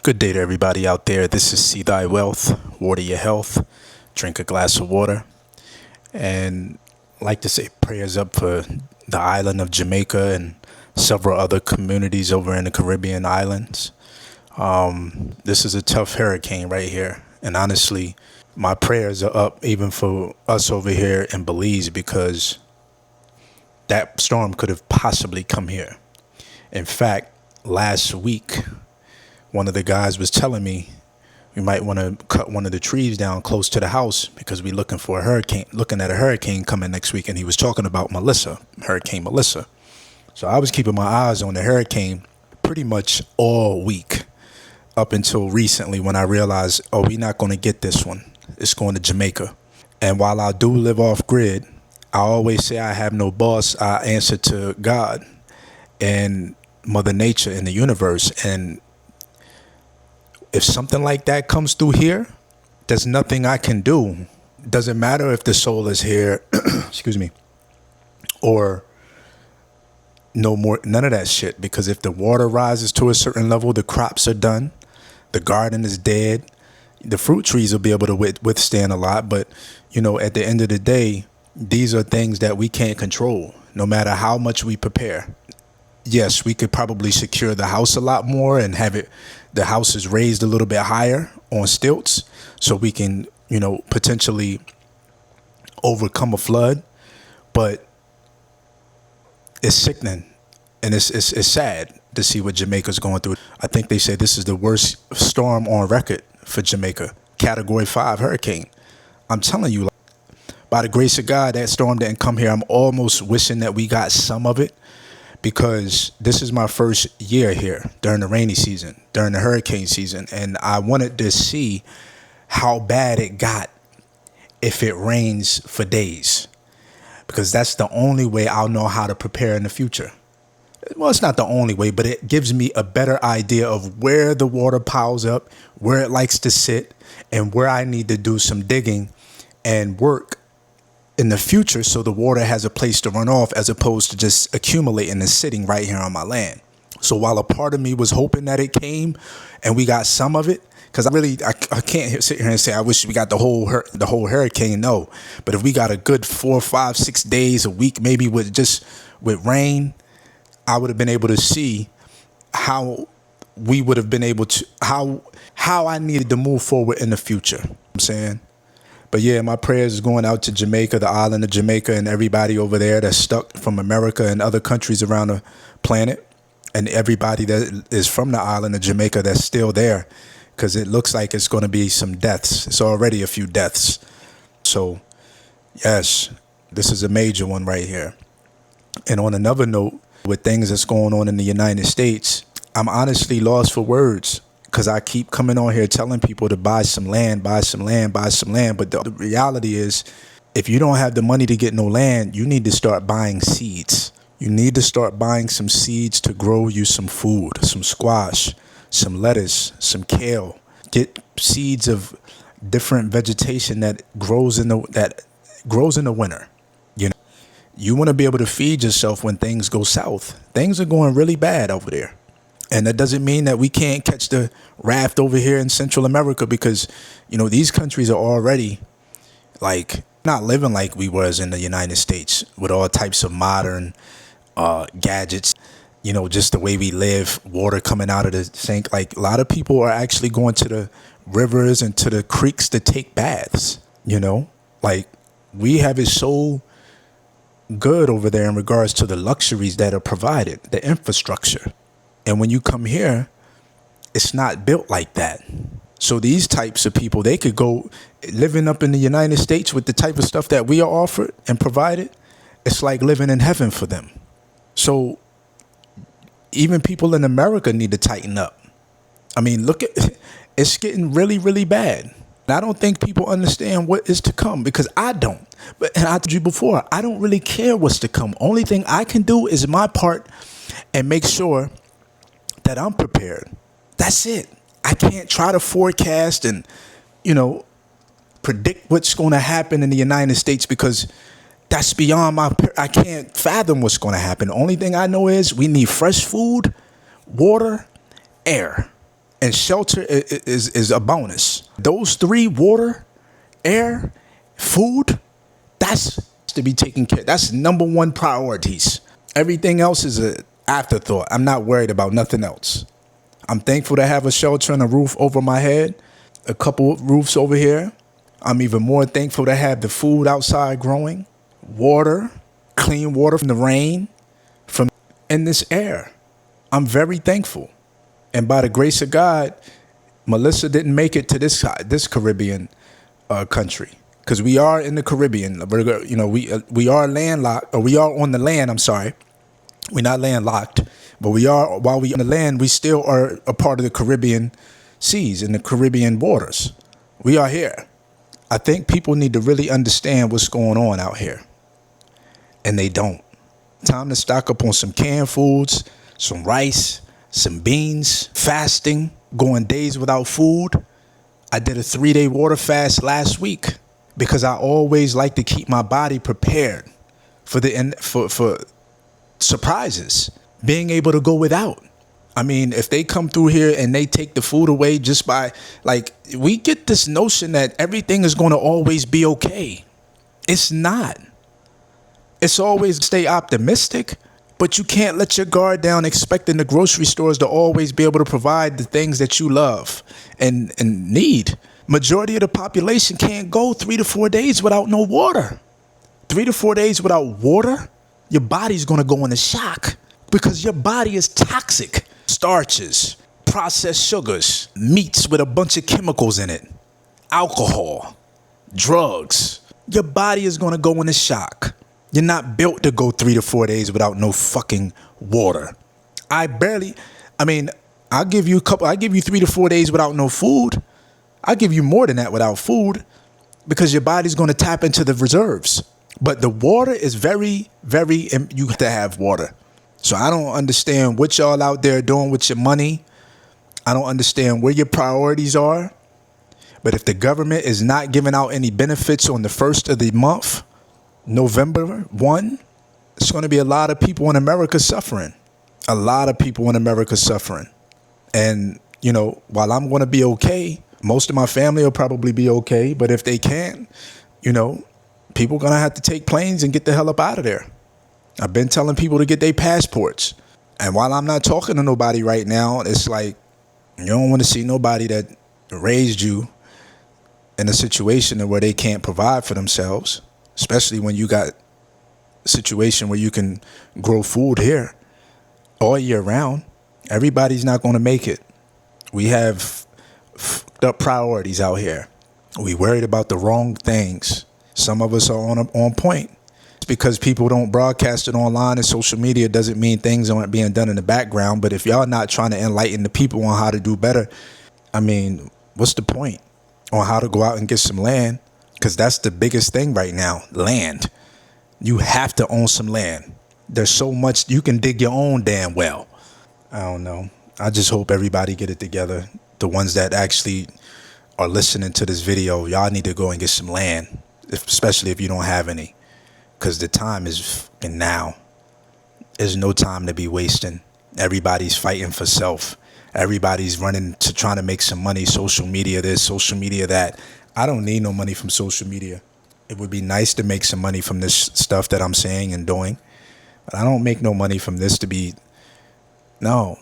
Good day to everybody out there. This is See Thy Wealth, Water Your Health, Drink a Glass of Water. And I'd like to say prayers up for the island of Jamaica and several other communities over in the Caribbean islands. This is a tough hurricane right here. And honestly, my prayers are up even for us over here in Belize because that storm could have possibly come here. In fact, last week, one of the guys was telling me we might want to cut one of the trees down close to the house because we're looking at a hurricane coming next week. And he was talking about Hurricane Melissa. So I was keeping my eyes on the hurricane pretty much all week up until recently when I realized, we're not going to get this one. It's going to Jamaica. And while I do live off grid, I always say I have no boss. I answer to God and Mother Nature and the universe. And if something like that comes through here, there's nothing I can do. Doesn't matter if the soul is here, excuse me, or no more, none of that shit. Because if the water rises to a certain level, the crops are done, the garden is dead, the fruit trees will be able to withstand a lot. But, at the end of the day, these are things that we can't control, no matter how much we prepare. Yes, we could probably secure the house a lot more and have the house is raised a little bit higher on stilts so we can, potentially overcome a flood. But it's sickening and it's sad to see what Jamaica's going through. I think they say this is the worst storm on record for Jamaica, Category 5 hurricane. I'm telling you, by the grace of God, that storm didn't come here. I'm almost wishing that we got some of it, because this is my first year here during the rainy season, during the hurricane season. And I wanted to see how bad it got if it rains for days, because that's the only way I'll know how to prepare in the future. Well, it's not the only way, but it gives me a better idea of where the water piles up, where it likes to sit, and where I need to do some digging and work in the future so the water has a place to run off as opposed to just accumulating and sitting right here on my land. So while a part of me was hoping that it came and we got some of it, because I can't sit here and say I wish we got the whole hurricane. No, but if we got a good 4, 5, 6 days a week, maybe with rain, I would have been able to see how we would have been able to how I needed to move forward in the future. I'm saying. But yeah, my prayers is going out to Jamaica, the island of Jamaica, and everybody over there that's stuck from America and other countries around the planet, and everybody that is from the island of Jamaica that's still there, because it looks like it's going to be some deaths. It's already a few deaths. So, yes, this is a major one right here. And on another note, with things that's going on in the United States, I'm honestly lost for words. Because I keep coming on here telling people to buy some land, buy some land, buy some land. But the reality is, if you don't have the money to get no land, you need to start buying seeds. You need to start buying some seeds to grow you some food, some squash, some lettuce, some kale. Get seeds of different vegetation that grows in the winter. You want to be able to feed yourself when things go south. Things are going really bad over there. And that doesn't mean that we can't catch the raft over here in Central America, because, these countries are already not living like we was in the United States with all types of modern gadgets, just the way we live, water coming out of the sink. Like, a lot of people are actually going to the rivers and to the creeks to take baths, like we have it so good over there in regards to the luxuries that are provided, the infrastructure. And when you come here, it's not built like that. So these types of people, they could go living up in the United States with the type of stuff that we are offered and provided. It's like living in heaven for them. So even people in America need to tighten up. I mean, it's getting really, really bad. And I don't think people understand what is to come, because I don't. And I told you before, I don't really care what's to come. Only thing I can do is my part and make sure that I'm prepared. That's it. I can't try to forecast and, predict what's going to happen in the United States, because that's beyond I can't fathom what's going to happen. The only thing I know is we need fresh food, water, air, And shelter is a bonus. Those three, water, air, food, that's to be taken care of. That's number one priorities. Everything else is an afterthought. I'm not worried about nothing else. I'm thankful to have a shelter and a roof over my head, a couple of roofs over here. I'm even more thankful to have the food outside growing, water, clean water from the rain, in this air. I'm very thankful. And by the grace of God, Melissa didn't make it to this Caribbean country, because we are in the Caribbean. You know, we are landlocked, or we are on the land. I'm sorry, we're not landlocked, but we are. While we on the land, we still are a part of the Caribbean seas and the Caribbean waters. We are here. I think people need to really understand what's going on out here, and they don't. Time to stock up on some canned foods, some rice, some beans, fasting, going days without food. I did a 3-day water fast last week because I always like to keep my body prepared for surprises, being able to go without. I mean, if they come through here and they take the food away just by, like, we get this notion that everything is going to always be okay. It's not. It's always stay optimistic, but you can't let your guard down expecting the grocery stores to always be able to provide the things that you love and need. Majority of the population can't go 3 to 4 days without no water. 3 to 4 days without water, your body's going to go into shock because your body is toxic. Starches, processed sugars, meats with a bunch of chemicals in it, alcohol, drugs. Your body is going to go into shock. You're not built to go 3 to 4 days without no fucking water. I'll give you 3 to 4 days without no food. I'll give you more than that without food, because your body's going to tap into the reserves. But the water is very, very, you have to have water. So I don't understand what y'all out there doing with your money. I don't understand where your priorities are. But if the government is not giving out any benefits on the first of the month, November 1, it's going to be a lot of people in America suffering. A lot of people in America suffering. And, you know, while I'm going to be okay, most of my family will probably be okay. But if they can't, you know, people are going to have to take planes and get the hell up out of there. I've been telling people to get their passports. And while I'm not talking to nobody right now, it's like, you don't want to see nobody that raised you in a situation where they can't provide for themselves, especially when you got a situation where you can grow food here all year round. Everybody's not going to make it. We have fucked up priorities out here. We worried about the wrong things. Some of us are on point. It's because people don't broadcast it online, and social media doesn't mean things aren't being done in the background. But if y'all not trying to enlighten the people on how to do better, I mean, what's the point on how to go out and get some land? Because that's the biggest thing right now, land. You have to own some land. There's so much, you can dig your own damn well. I don't know. I just hope everybody get it together. The ones that actually are listening to this video, y'all need to go and get some land, especially if you don't have any. Because the time is fucking now. There's no time to be wasting. Everybody's fighting for self. Everybody's running to trying to make some money. Social media this, social media that. I don't need no money from social media. It would be nice to make some money from this stuff that I'm saying and doing. But I don't make no money from this to be... No.